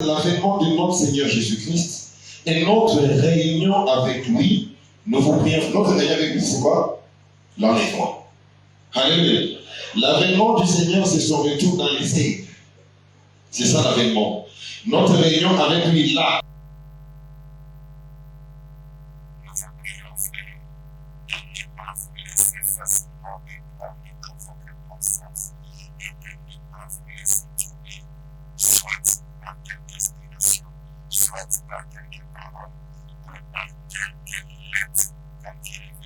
l'avènement de notre Seigneur Jésus-Christ et notre réunion avec lui, nous vous prions. Notre réunion avec lui, c'est quoi? L'enlèvement. Alléluia. L'avènement du Seigneur, c'est son retour dans les airs. C'est ça l'avènement. Notre réunion avec lui, là.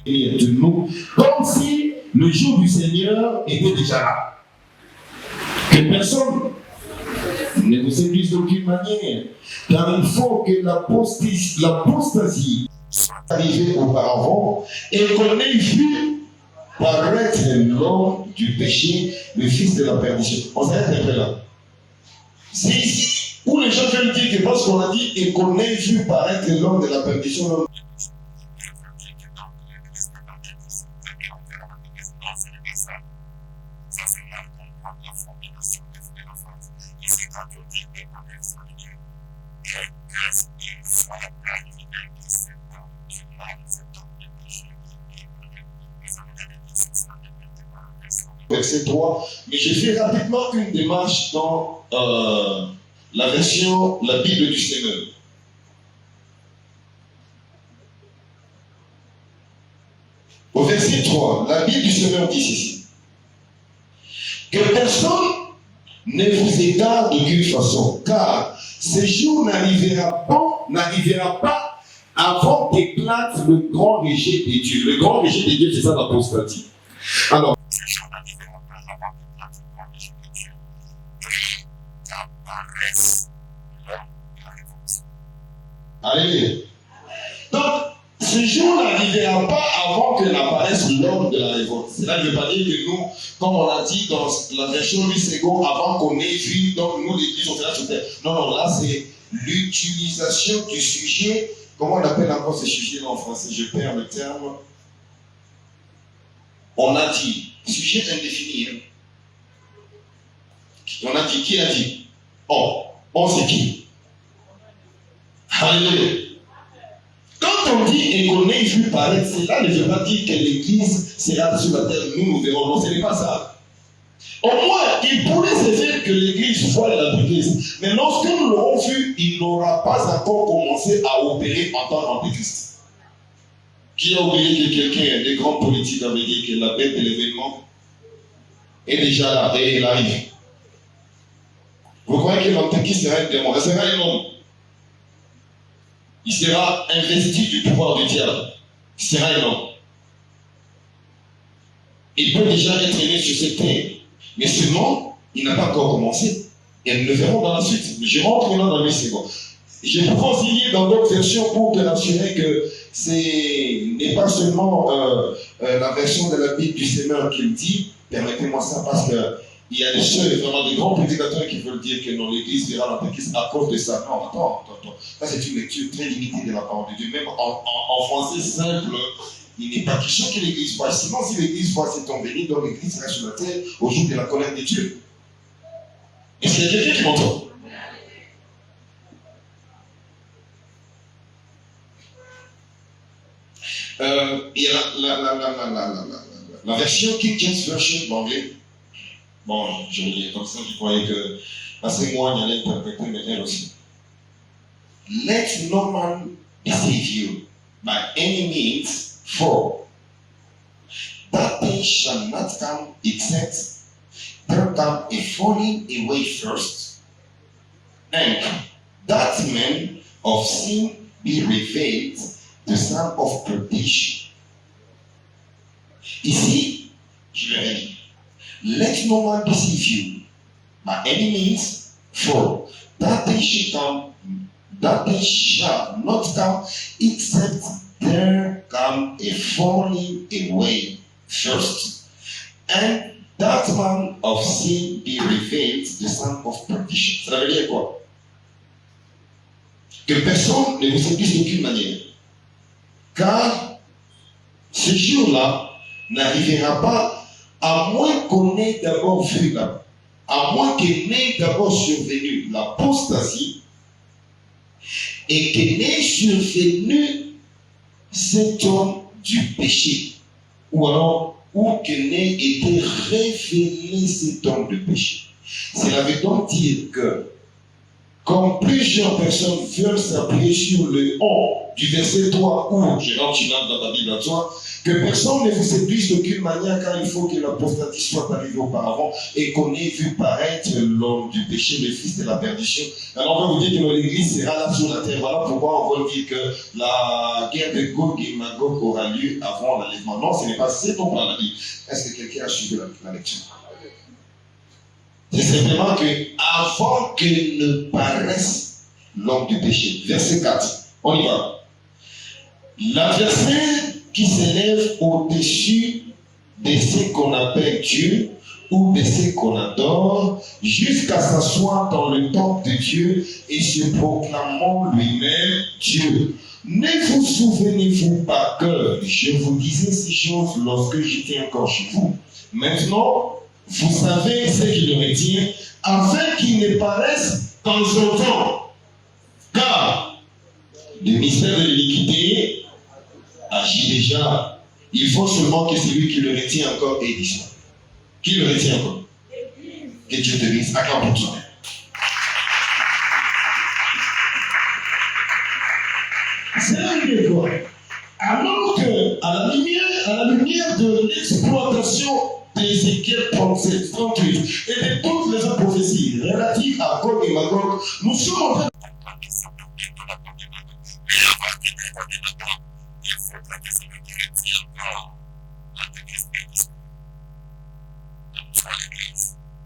Et de nous, comme si le jour du Seigneur était déjà là. Que personne ne vous séduise d'aucune manière, car il faut que l'apostasie soit arrivée auparavant et qu'on ait vu paraître l'homme du péché, le fils de la perdition. On s'arrête un peu là. C'est ici où les gens veulent dire que parce qu'on a dit et qu'on ait vu paraître l'homme de la perdition, l'homme. Verset 3, mais j'ai fait rapidement une démarche dans la Bible du Seigneur. Au verset 3, la Bible du Seigneur dit ceci: que personne ne vous égare d'aucune façon, car ce jour n'arrivera pas avant qu'éclate le grand rejet de Dieu. Le grand rejet de Dieu, c'est ça l'apostasie. Alors, alléluia. Donc, ce jour n'arrivera pas avant que n'apparaisse l'homme de la révolte. Cela ne veut pas dire que nous, comme on l'a dit dans la version 8 secondes, avant qu'on ait vu, donc nous l'église, on sera sur terre. Non, non, là c'est l'utilisation du sujet. Comment on appelle encore ce sujet en français? Je perds le terme. On a dit, sujet indéfini. Hein? On a dit, qui a dit? On c'est qui? Alléluia. Quand on dit et qu'on ait vu paraître, cela ne veut pas dire que l'église sera sur la terre, nous verrons. Non, ce n'est pas ça. Au moins, il pourrait se faire que l'église voie l'antéchrist. Mais lorsque nous l'aurons vu, il n'aura pas encore commencé à opérer en tant qu'antéchrist. Qui a oublié que quelqu'un, des grands politiques, avait dit que la bête de l'événement est déjà là et elle arrive. Vous croyez que l'antéchrist sera un démon? Ce sera un homme. Il sera investi du pouvoir du diable. Il sera un homme. Il peut déjà être né sur cette terre. Mais seulement, il n'a pas encore commencé. Et nous le verrons dans la suite. Je rentre là dans 8 secondes. Je peux consigner dans d'autres versions pour te rassurer que ce n'est pas seulement la version de la Bible du Seigneur qui le dit. Permettez-moi ça parce que il y a des seuls, vraiment des grands prédicateurs qui veulent dire que non, l'Église verra l'antéchrist à cause de ça. Non, attends. Ça, c'est une lecture très limitée de la parole de Dieu. Même en français simple, il n'est pas question que l'Église voit. Sinon, si l'Église voit cet homme béni, donc l'Église sera sur la terre au jour de la colère de Dieu. Est-ce qu'il y a quelqu'un qui m'entend? Il y a la version King James Version d'anglais. Bon, je vais lire comme ça, je croyais que parce moi, il allait interpréter, mais elle aussi. Let no man deceive you by any means, for that thing shall not come except there come a falling away first, and that man of sin be revealed, the son of perdition. Ici, je vais lire. Let no man deceive you by any means, for that day shall not come except there come a falling away first, and that man of sin be revealed, the son of perdition. Ça veut dire quoi? Que personne ne vous séduise d'aucune manière, car ce jour-là n'arrivera pas à moins qu'on ait d'abord vu à moins qu'il n'ait d'abord survenu l'apostasie et que n'est survenu cet homme du péché, ou alors où que n'est été révélé cet homme de péché. Cela veut donc dire que comme plusieurs personnes veulent s'appuyer sur le on du verset 3 où, je rentre dans ta Bible à toi, que personne ne vous séduise d'aucune manière car il faut que l'apostasie soit arrivée auparavant et qu'on ait vu paraître l'homme du péché, le fils de la perdition. Alors on va vous dire que l'église sera là sur la terre. Voilà pourquoi on va dire que la guerre de Gog et Magog aura lieu avant l'enlèvement. Non, ce n'est pas ce dont on parle la Bible. Est-ce que quelqu'un a suivi la lecture? C'est simplement que avant que ne paraisse l'homme du péché. Verset 4. On y va. L'adversaire qui s'élève au-dessus de ce qu'on appelle Dieu ou de ce qu'on adore, jusqu'à s'asseoir dans le temple de Dieu et se proclamant lui-même Dieu. Ne vous souvenez-vous pas que je vous disais ces choses lorsque j'étais encore chez vous? Maintenant, vous savez ce qui le retient, afin qu'il ne paraisse dans son temps. Car le mystère de l'iniquité agit déjà. Il faut seulement que celui qui le retient encore ait disparu. Qui le retient encore? Que Dieu te bénisse. Acclame pour toi. C'est là qu'il est quoi? Alors que, à la lumière de l'exploitation d'Ézéchiel 37, 38 et de toutes les autres prophéties relatives à Gog et Magog, nous sommes en train de...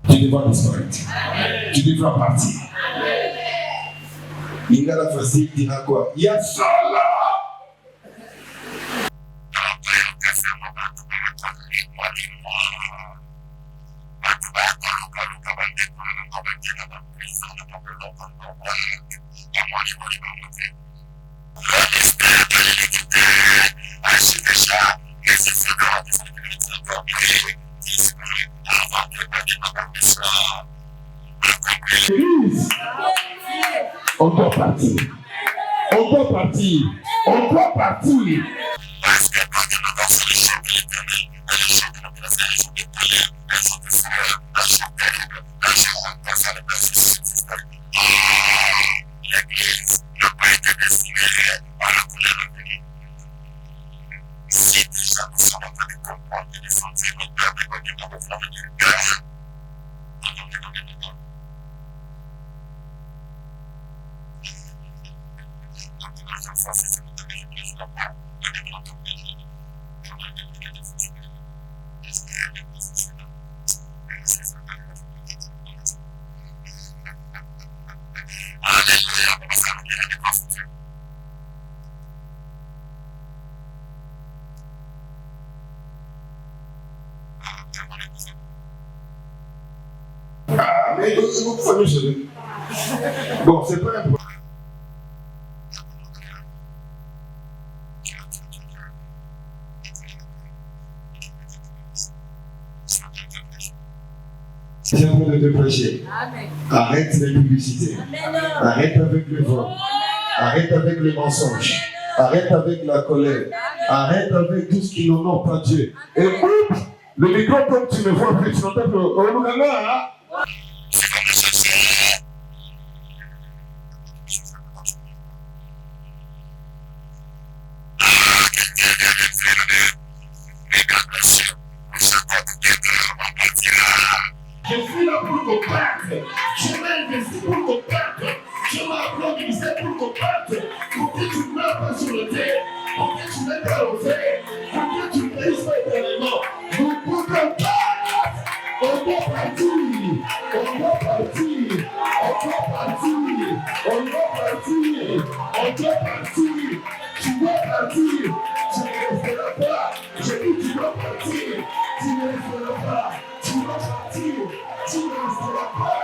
Tu devras disparaître. Tu devras partir. Lingala facile dira quoi? Il y a ça là! On doit partir. On doit partir. On doit partir. Bon, c'est pas un problème. C'est en train de te prêcher. Arrête les publicités. Arrête avec le vol. Arrête avec le mensonge. Arrête avec la colère. Arrête avec tout ce qui n'honore pas Dieu. Et oups, le micro comme tu ne vois plus, tu n'entends plus. Oh, hein? Je suis là pour combattre. Je m'ai investi pour combattre. Je m'appelle au ministère pour combattre. Pour que tu ne meurs pas sur le terre. Pour que tu n'aies pas l'enfer. Pour que tu ne périsses pas éternellement. Nous pour combattre. On doit partir. On doit partir. On doit partir. On doit partir. On doit partir. Tu dois partir. Tu ne resteras pas. Je dis tu dois partir. Tu ne resteras pas. Tu dois partir. Tu ne resteras pas.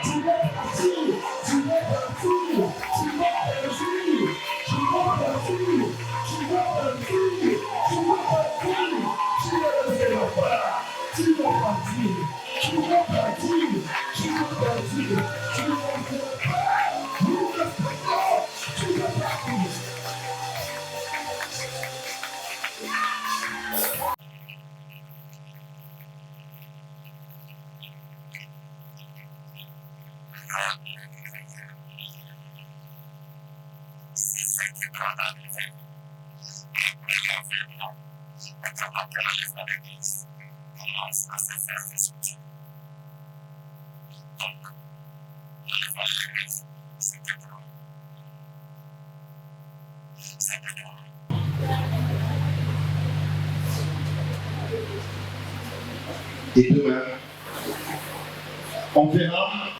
Tu dois partir. Tu dois partir. Tu dois partir. Tu dois partir. Tu dois partir. Tu dois partir. Tu ne resteras pas. Tu dois partir. Tu dois partir. Tu dois partir. Tu ne resteras pas. Tu ne resteras pas. Tu dois Et demain, on verra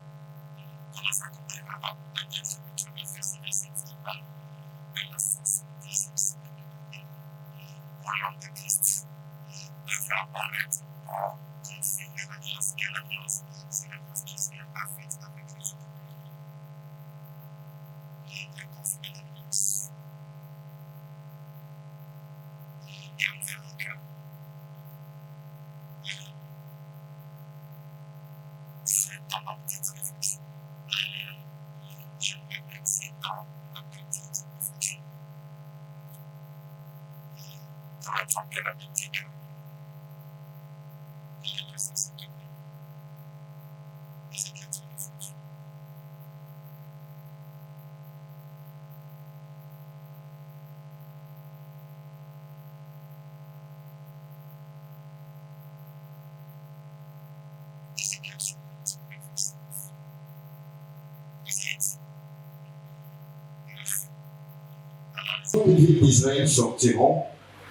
les villes d'Israël sortiront,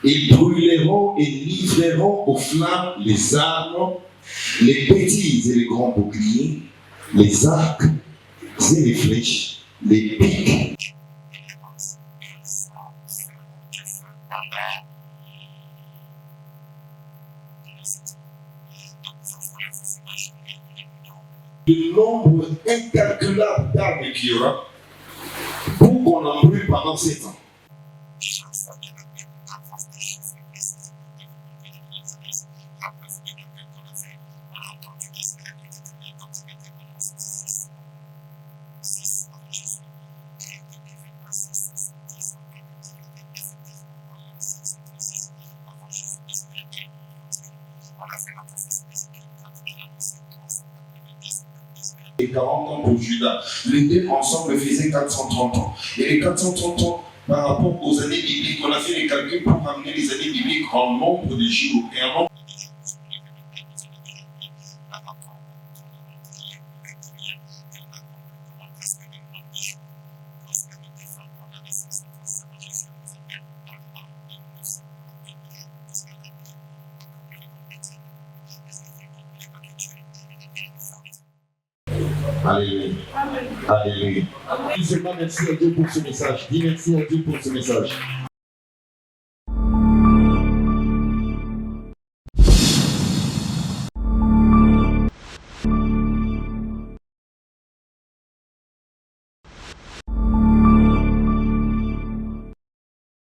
ils brûleront et livreront aux flammes les armes, les petits et les grands boucliers, les arcs et les flèches, les pics. Le nombre incalculable d'armes qu'il y aura pour qu'on en brûle pendant 7 ans. Et 40 ans pour Judas. Les deux ensemble faisaient 430 ans. Et les 430 ans, par rapport aux années bibliques, on a fait les calculs pour ramener les années bibliques en nombre de jours et en nombre. Alléluia. Alléluia. Dis seulement merci à Dieu pour ce message. Dis merci à Dieu pour ce message.